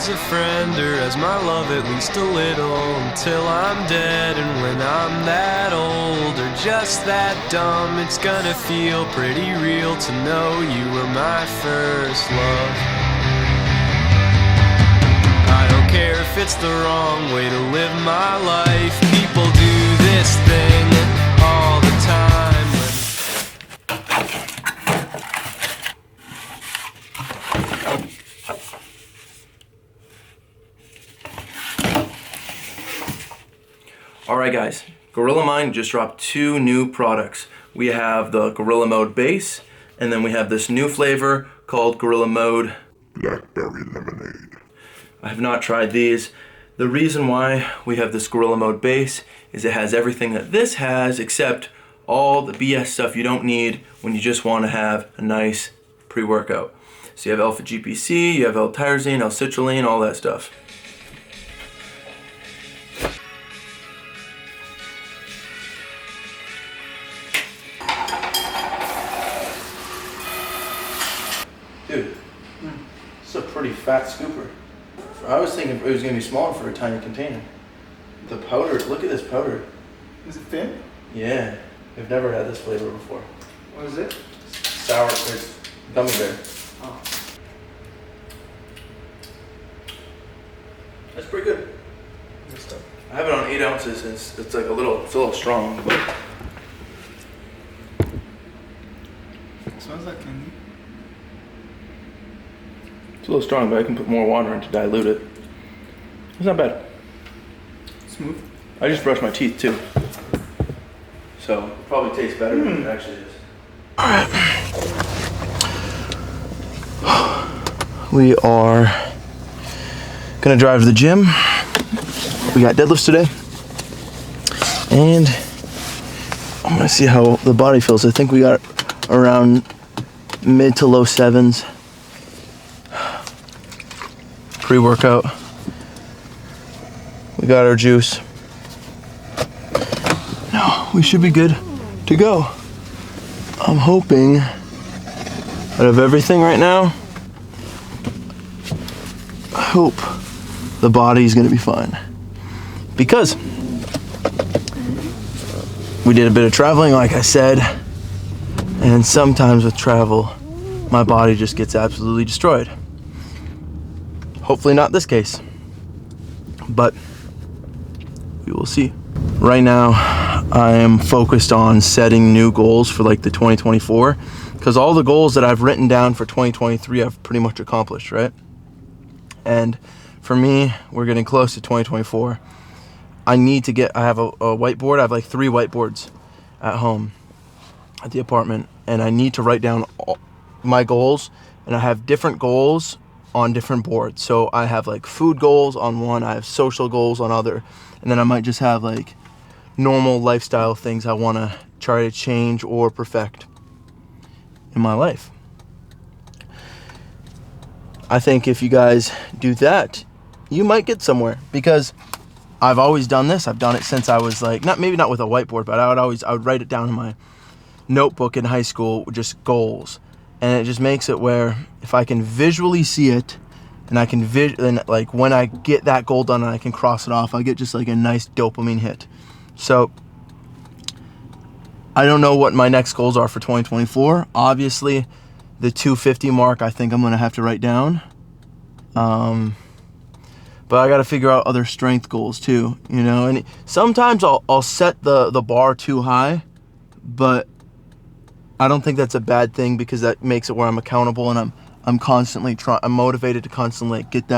as a friend or as my love at least a little, until I'm dead. And when I'm that old or just that dumb, it's gonna feel pretty real to know you were my first love. I don't care if it's the wrong way to live my life. People do this thing all the time. Alright guys, Gorilla Mind just dropped 2 new products. We have the Gorilla Mode base, and then we have this new flavor called Gorilla Mode Blackberry Lemonade. I have not tried these. The reason why we have this Gorilla Mode base is it has everything that this has except all the BS stuff you don't need when you just want to have a nice pre-workout. So you have alpha GPC, you have L-tyrosine, L-citrulline, all that stuff. Dude, it's a pretty fat scooper. I was thinking it was going to be smaller for a tiny container. The powder, look at this powder. Is it thin? Yeah, I've never had this flavor before. What is it? Sour, it's gummy bear. Oh. That's pretty good. Good stuff. I have it on 8 ounces. It's like it's a little strong, but It smells like candy. it's a little strong, but I can put more water in to dilute it. It's not bad. Smooth. I just brushed my teeth too. So it probably tastes better than it actually is. Alright. We are gonna drive to the gym. We got deadlifts today. And I'm gonna see how the body feels. I think we got around mid to low 7s. Pre-workout. We got our juice. No, we should be good to go. I'm hoping out of everything right now, I hope the body's gonna be fine. Because we did a bit of traveling, like I said, and sometimes with travel, my body just gets absolutely destroyed. Hopefully not this case, but we will see. Right now, I am focused on setting new goals for like the 2024, because all the goals that I've written down for 2023 I've pretty much accomplished, right? And for me, we're getting close to 2024. I have a whiteboard. I have like 3 whiteboards at home, at the apartment, and I need to write down all my goals, and I have different goals on different boards. So I have like food goals on one, I have social goals on other, and then I might just have like normal lifestyle things I want to try to change or perfect in my life. I think if you guys do that, you might get somewhere, because I've always done this. I've done it since I was like, maybe not with a whiteboard, but I would write it down in my notebook in high school, just goals. And it just makes it where if I can visually see it, and I can then like when I get that goal done and I can cross it off, I get just like a nice dopamine hit. So I don't know what my next goals are for 2024. Obviously, the 250 mark I think I'm gonna have to write down. But I got to figure out other strength goals too, you know. And sometimes I'll set the bar too high, but I don't think that's a bad thing, because that makes it where I'm accountable, and I'm constantly I'm motivated to constantly get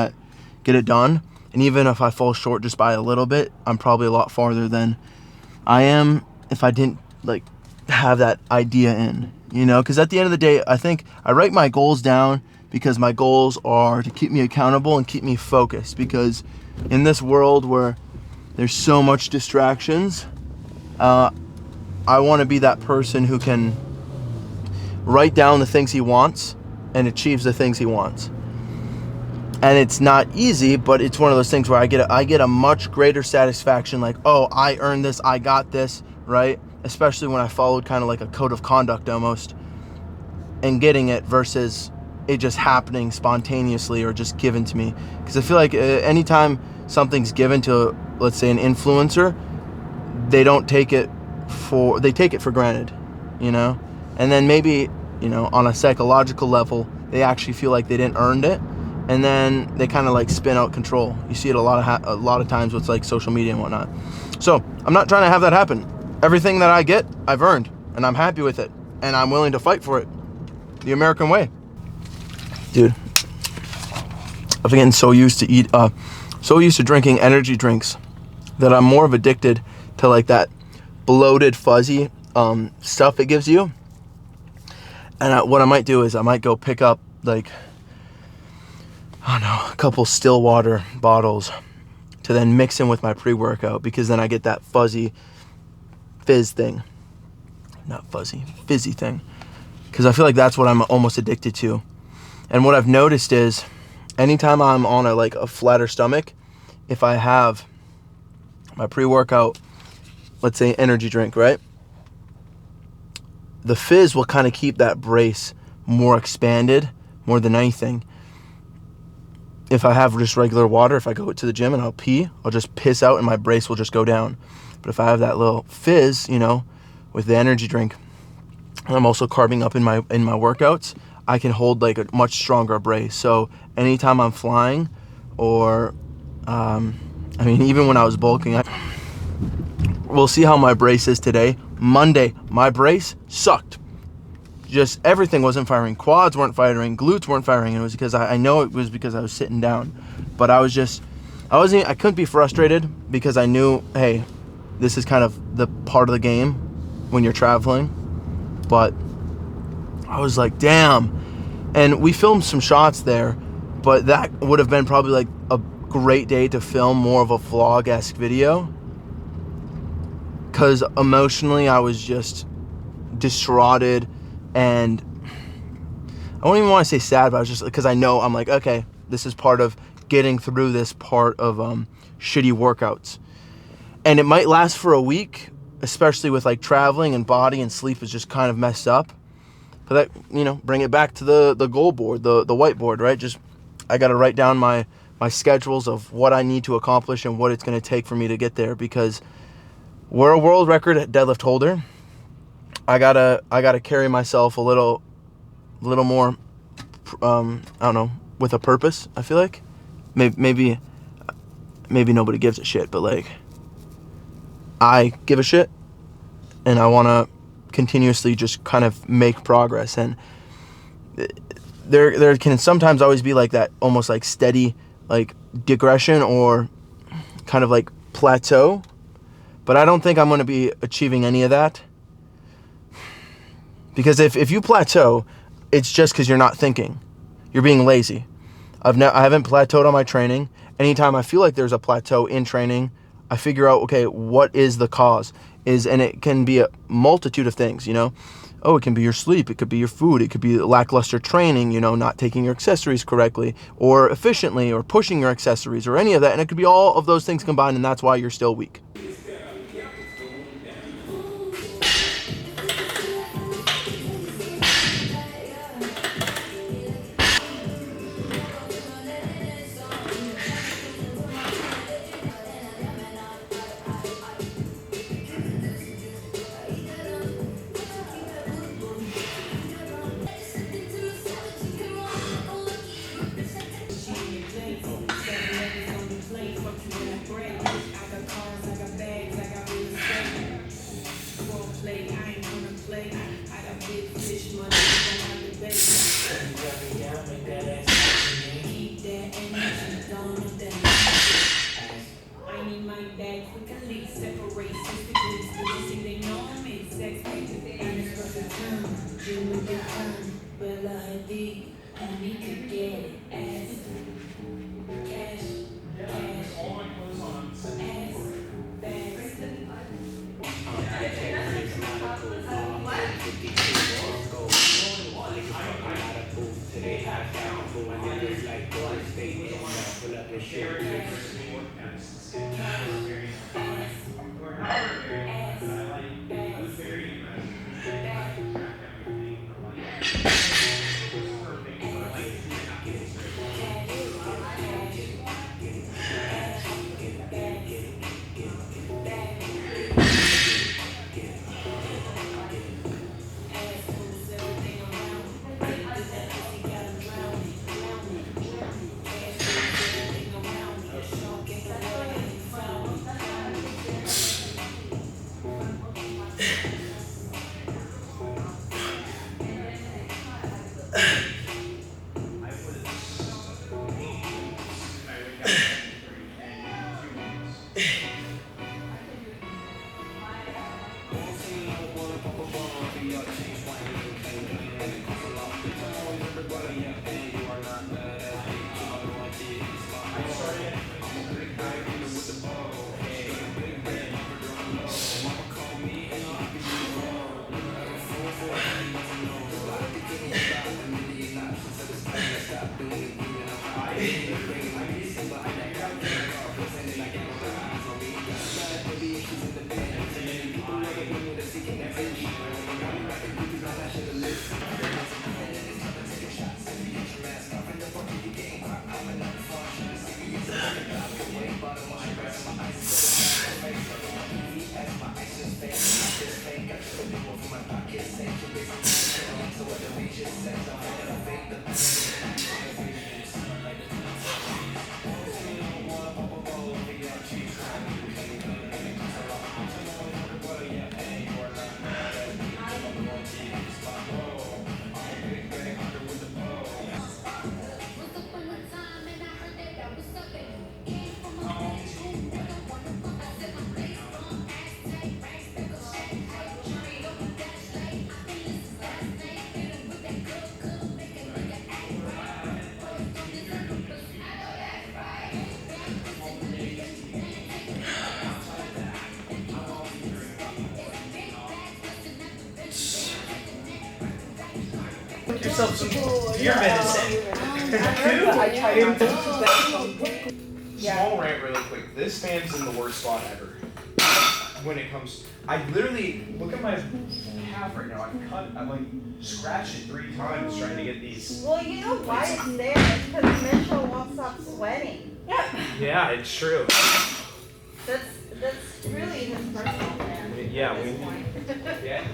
it done. And even if I fall short just by a little bit, I'm probably a lot farther than I am if I didn't like have that idea in, you know. Because at the end of the day, I think I write my goals down because my goals are to keep me accountable and keep me focused. Because in this world where there's so much distractions, I want to be that person who can write down the things he wants and achieves the things he wants. And it's not easy, but it's one of those things where I get a much greater satisfaction, like, oh, I earned this, I got this, right? Especially when I followed kind of like a code of conduct almost, and getting it, versus it just happening spontaneously or just given to me. Because I feel like anytime something's given to, let's say, an influencer, they take it for granted, you know? And then maybe, you know, on a psychological level, they actually feel like they didn't earn it, and then they kind of like spin out control. You see it a lot of times with like social media and whatnot. So I'm not trying to have that happen. Everything that I get, I've earned, and I'm happy with it, and I'm willing to fight for it, the American way. Dude, I've been getting so used to drinking energy drinks that I'm more of addicted to like that bloated, fuzzy stuff it gives you. And what I might do is I might go pick up like, I don't know, a couple still water bottles to then mix in with my pre-workout, because then I get that fuzzy fizzy thing. Because I feel like that's what I'm almost addicted to. And what I've noticed is anytime I'm on a flatter stomach, if I have my pre-workout, let's say energy drink, right? The fizz will kind of keep that brace more expanded more than anything. If I have just regular water, if I go to the gym and I'll pee, I'll just piss out and my brace will just go down. But if I have that little fizz, you know, with the energy drink, and I'm also carbing up in my workouts, I can hold like a much stronger brace. So anytime I'm flying, or even when I was bulking, we'll see how my brace is today. Monday, my brace sucked. Just everything wasn't firing. Quads weren't firing. Glutes weren't firing. And it was because I know it was because I was sitting down. But I couldn't be frustrated, because I knew, hey, this is kind of the part of the game when you're traveling. But I was like, damn. And we filmed some shots there, but that would have been probably like a great day to film more of a vlog-esque video. Because emotionally, I was just distraughted, and I don't even want to say sad, but I was just, because I know, I'm like, okay, this is part of getting through this part of shitty workouts. And it might last for a week, especially with like traveling and body and sleep is just kind of messed up. But that, you know, bring it back to the goal board, the whiteboard, right? Just, I got to write down my schedules of what I need to accomplish and what it's going to take for me to get there, because we're a world record deadlift holder. I gotta carry myself a little more, I don't know, with a purpose. I feel like maybe nobody gives a shit, but like I give a shit, and I want to continuously just kind of make progress. And there can sometimes always be like that almost like steady like digression or kind of like plateau. But I don't think I'm going to be achieving any of that. Because if you plateau, it's just because you're not thinking. You're being lazy. I haven't plateaued on my training. Anytime I feel like there's a plateau in training, I figure out, okay, what is the cause? And it can be a multitude of things, you know? Oh, it can be your sleep. It could be your food. It could be lackluster training, you know, not taking your accessories correctly or efficiently, or pushing your accessories, or any of that. And it could be all of those things combined, and that's why you're still weak. Yourself some deer medicine. Small rant really quick. This fan's in the worst spot ever. When it comes, I literally, look at my calf right now. I've like scratched it 3 times trying to get these. Well, you know why it's there? It's because Mitchell won't stop sweating. Yeah, it's true. That's really his personal plan. Yeah, yeah.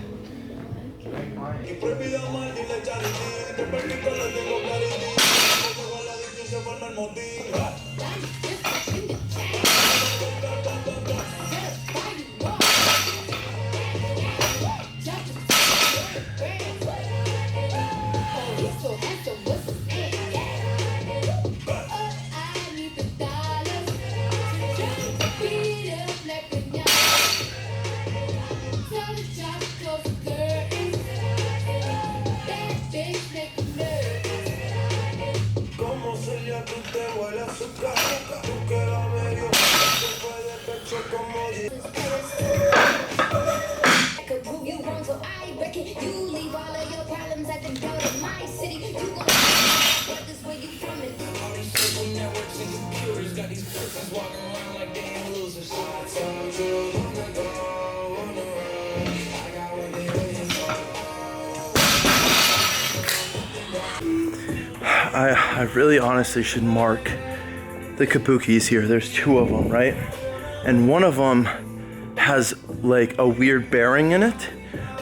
I really honestly should mark the kabukis here. There's 2 of them, right? And one of them has like a weird bearing in it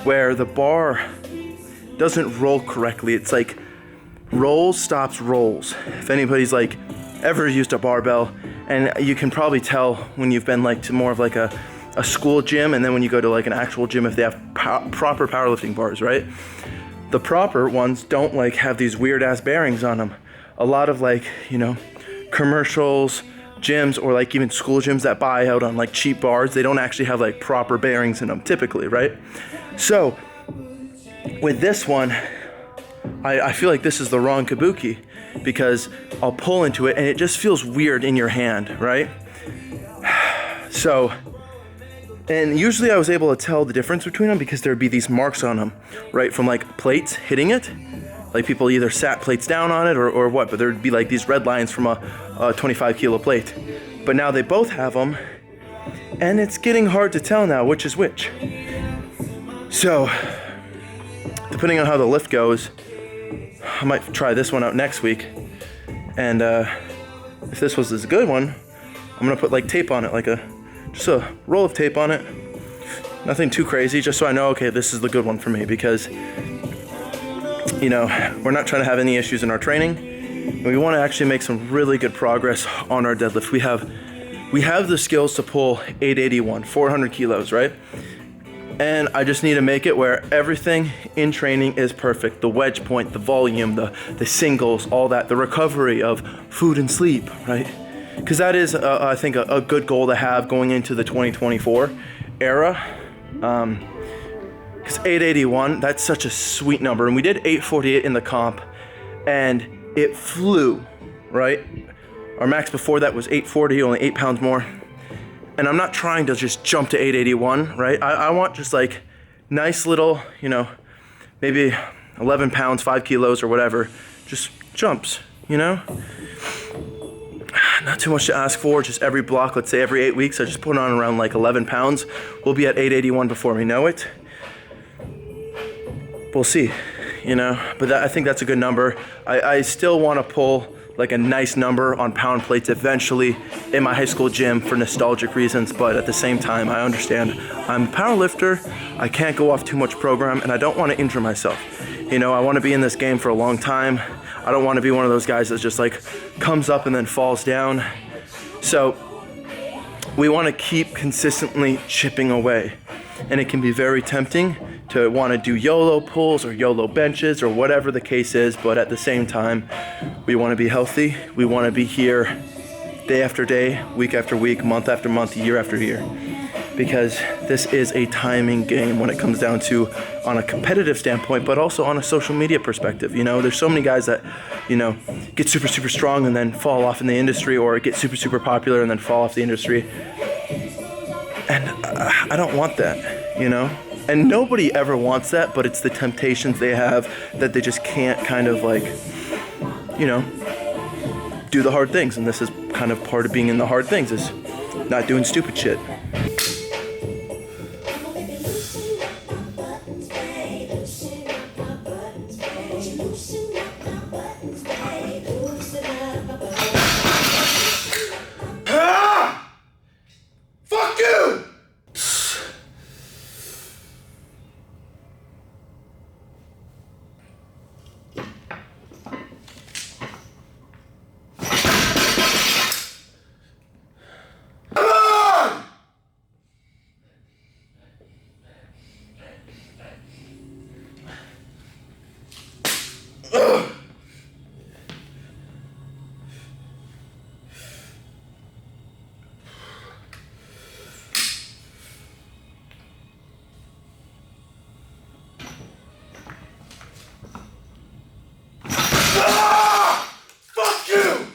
where the bar doesn't roll correctly. It's like rolls, stops, rolls. If anybody's like ever used a barbell, and you can probably tell when you've been like to more of like a school gym, and then when you go to like an actual gym if they have proper powerlifting bars, right? The proper ones don't like have these weird ass bearings on them. A lot of like, you know, commercials, gyms, or like even school gyms that buy out on like cheap bars, they don't actually have like proper bearings in them typically, right? So with this one, I feel like this is the wrong kabuki because I'll pull into it and it just feels weird in your hand, right? So, and usually I was able to tell the difference between them because there'd be these marks on them, right? From like plates hitting it. Like people either sat plates down on it or what, but there'd be like these red lines from a 25 kilo plate. But now they both have them and it's getting hard to tell now which is which. So, depending on how the lift goes, I might try this one out next week. And if this was a good one, I'm gonna put like tape on it, like just a roll of tape on it. Nothing too crazy, just so I know, okay, this is the good one for me, because you know, we're not trying to have any issues in our training. We want to actually make some really good progress on our deadlift. We have the skills to pull 881, 400 kilos, right? And I just need to make it where everything in training is perfect. The wedge point, the volume, the singles, all that, the recovery of food and sleep, right? Because that is, I think, a good goal to have going into the 2024 era. Because 881, that's such a sweet number. And we did 848 in the comp, and it flew, right? Our max before that was 840, only 8 pounds more. And I'm not trying to just jump to 881, right? I want just like nice little, you know, maybe 11 pounds, 5 kilos or whatever, just jumps, you know? Not too much to ask for, just every block, let's say every 8 weeks, I just put on around like 11 pounds. We'll be at 881 before we know it. We'll see, you know, but I think that's a good number. I still want to pull like a nice number on pound plates eventually in my high school gym for nostalgic reasons, but at the same time, I understand I'm a power lifter, I can't go off too much program, and I don't want to injure myself. You know, I want to be in this game for a long time. I don't want to be one of those guys that just like comes up and then falls down. So we want to keep consistently chipping away. And it can be very tempting to want to do YOLO pulls or YOLO benches or whatever the case is, but at the same time, we want to be healthy. We want to be here day after day, week after week, month after month, year after year. Because this is a timing game when it comes down to on a competitive standpoint, but also on a social media perspective. You know, there's so many guys that, you know, get super, super strong and then fall off in the industry, or get super, super popular and then fall off the industry. And I don't want that, you know? And nobody ever wants that, but it's the temptations they have that they just can't kind of like, you know, do the hard things. And this is kind of part of being in the hard things, is not doing stupid shit. Fuck you! Come on! Ugh. Fuck you!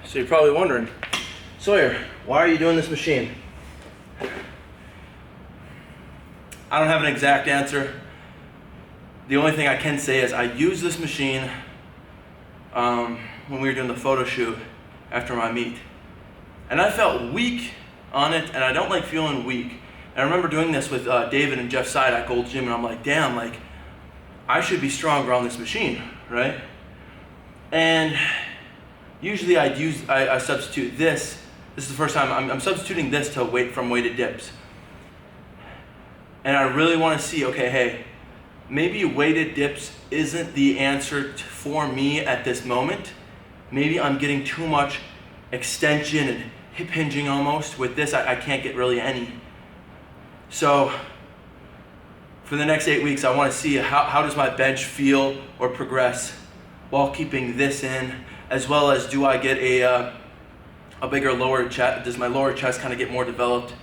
So you're probably wondering, Sawyer, why are you doing this machine? I don't have an exact answer. The only thing I can say is I used this machine when we were doing the photo shoot after my meet. And I felt weak on it, and I don't like feeling weak. And I remember doing this with David and Jeff Side at Gold's Gym, and I'm like, damn, like, I should be stronger on this machine, right? And Usually I substitute this. This is the first time I'm substituting this to from weighted dips. And I really want to see, okay, hey, maybe weighted dips isn't the answer for me at this moment. Maybe I'm getting too much extension and hip hinging almost. With this, I can't get really any. So for the next 8 weeks, I want to see how does my bench feel or progress while keeping this in, as well as do I get a bigger lower chest? Does my lower chest kind of get more developed?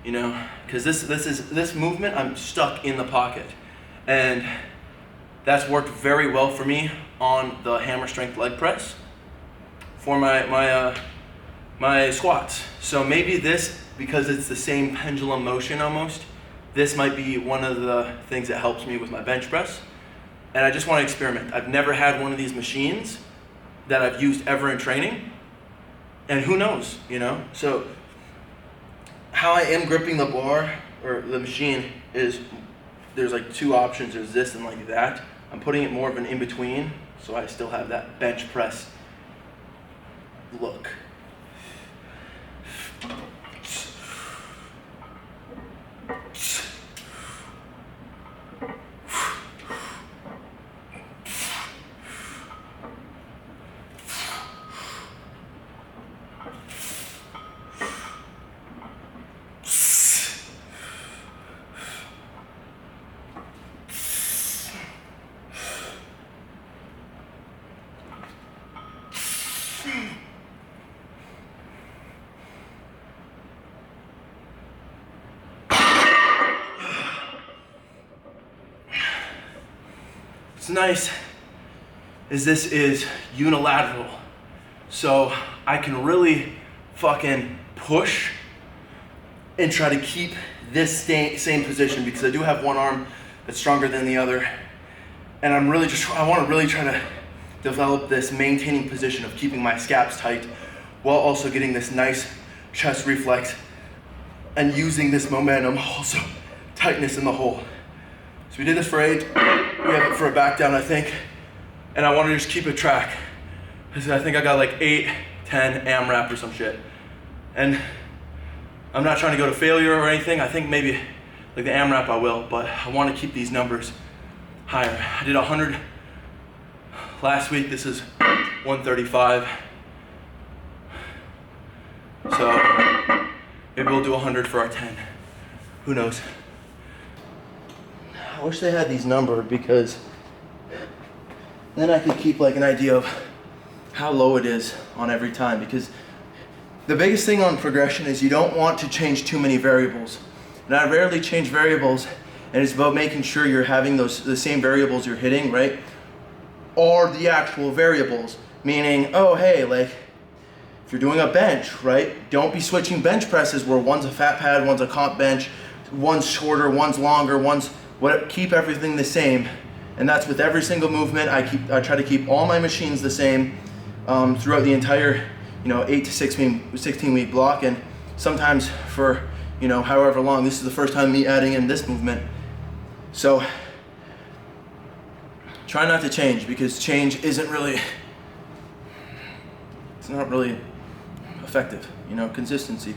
You know, because this movement, I'm stuck in the pocket, and that's worked very well for me on the hammer strength leg press for my squats. So maybe this, because it's the same pendulum motion almost, this might be one of the things that helps me with my bench press. And I just want to experiment. I've never had one of these machines that I've used ever in training, and who knows, you know? So how I am gripping the bar or the machine is there's like two options. There's this and like that. I'm putting it more of an in-between, so I still have that bench press look. What's nice is this is unilateral, so I can really fucking push and try to keep this same position, because I do have one arm that's stronger than the other, and I want to really try to develop this maintaining position of keeping my scaps tight while also getting this nice chest reflex and using this momentum, also tightness in the hole. So we did this for 8. We have it for a back down, I think. And I want to just keep a track, because I think I got like 8, 10 AMRAP or some shit. And I'm not trying to go to failure or anything. I think maybe like the AMRAP I will, but I want to keep these numbers higher. I did 100 last week. This is 135. So maybe we'll do 100 for our 10. Who knows? I wish they had these numbered, because then I could keep like an idea of how low it is on every time, because the biggest thing on progression is you don't want to change too many variables. And I rarely change variables, and it's about making sure you're having the same variables you're hitting, right? Or the actual variables, meaning, oh hey, like if you're doing a bench, right? Don't be switching bench presses where one's a fat pad, one's a comp bench, one's shorter, one's longer, keep everything the same. And that's with every single movement. I try to keep all my machines the same throughout the entire 8 to 16 week block, and sometimes for however long. This is the first time me adding in this movement. So try not to change, because change it's not really effective, consistency.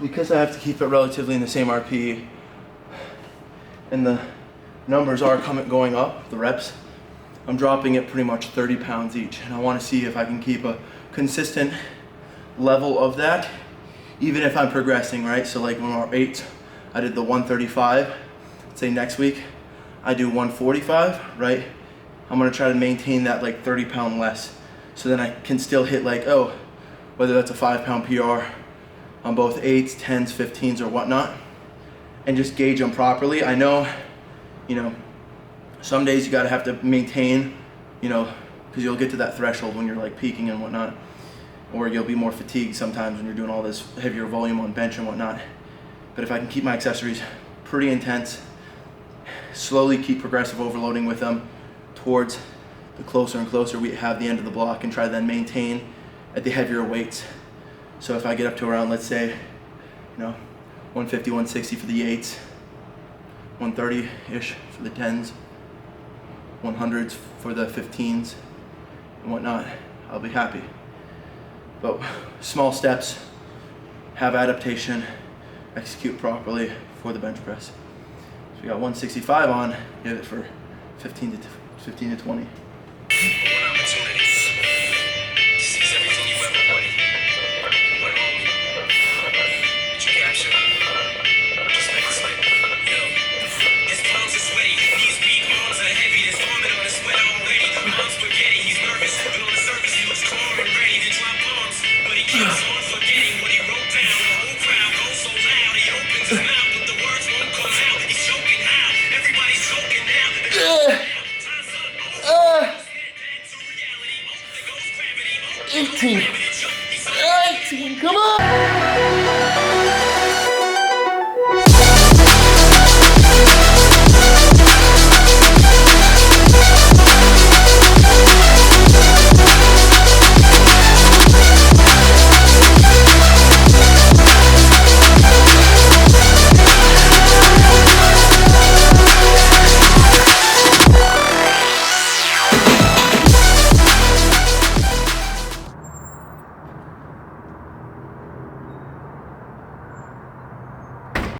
Because I have to keep it relatively in the same RP, and the numbers are going up, the reps, I'm dropping it pretty much 30 pounds each, and I want to see if I can keep a consistent level of that, even if I'm progressing, right? So like when we're 8, I did the 135. Let's say next week I do 145, right? I'm gonna try to maintain that like 30 pound less, so then I can still hit like, whether that's a 5 pound PR on both 8s, 10s, 15s, or whatnot, and just gauge them properly. I know, Some days you gotta have to maintain, you know, because you'll get to that threshold when you're like peaking and whatnot, or you'll be more fatigued sometimes when you're doing all this heavier volume on bench and whatnot. But if I can keep my accessories pretty intense, slowly keep progressive overloading with them towards the closer and closer we have the end of the block, and try to then maintain at the heavier weights. So if I get up to around, let's say, 150, 160 for the 8s, 130-ish for the 10s, 100s for the 15s, and whatnot, I'll be happy. But small steps, have adaptation, execute properly for the bench press. So we got 165 on, give it for 15 to 20. Come on!